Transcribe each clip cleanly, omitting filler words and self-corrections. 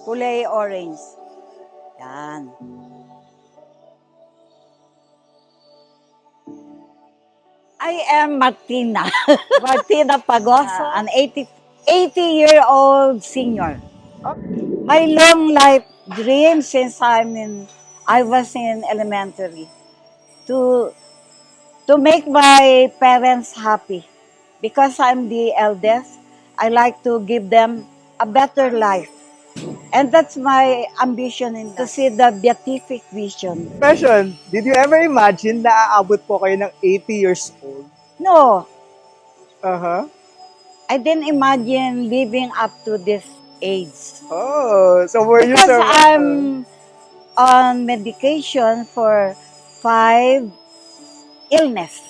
Kulay orange. Yan. I am Martina. Martina Pagoso, an 80-year-old senior. My long life dream since I was in elementary to make my parents happy. Because I'm the eldest, I like to give them a better life. And that's my ambition to see the beatific vision. Question, did you ever imagine na aabot po kayo ng 80 years old? No, Uh-huh. I didn't imagine living up to this age. Oh, so were you Because I'm on medication for 5 illness.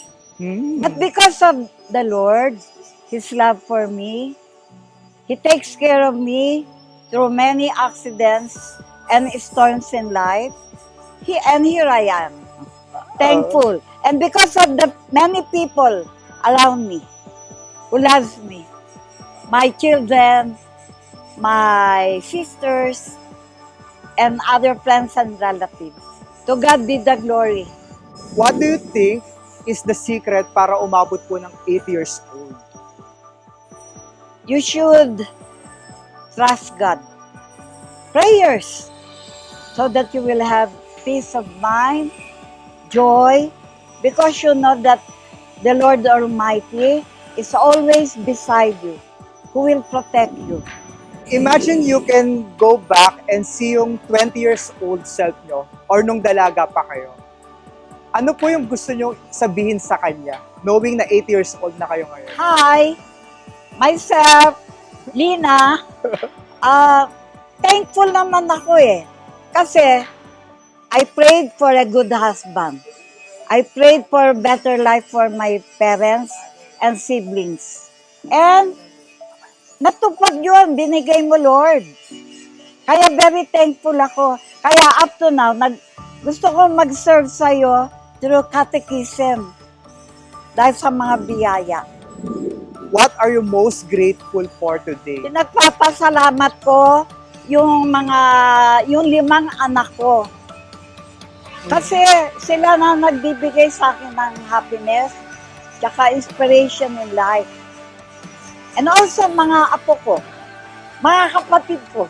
But because of the Lord, His love for me, He takes care of me through many accidents and storms in life. And here I am, thankful. And because of the many people around me who loves me, my children, my sisters, and other friends and relatives. To God be the glory. What do you think is the secret para umabot po ng 80 years old? You should trust God. Prayers, so that you will have peace of mind, joy, because you know that the Lord Almighty is always beside you, who will protect you. Imagine you can go back and see yung 20 years old self nyo or nung dalaga pa kayo. Ano po yung gusto nyo sabihin sa kanya, knowing na 80 years old na kayo ngayon? Hi, myself, Lina. Thankful naman ako eh. Kasi I prayed for a good husband. I prayed for better life for my parents and siblings. And natupad yun, binigay mo, Lord. Kaya very thankful ako. Kaya up to now, gusto ko mag-serve sa'yo through catechism dahil sa mga biyaya. What are you most grateful for today? Pinagpapasalamat ko yung 5 anak ko. Kasi sila na nagbibigay sa akin ng happiness, tsaka inspiration in life. And also mga apo ko, mga kapatid ko.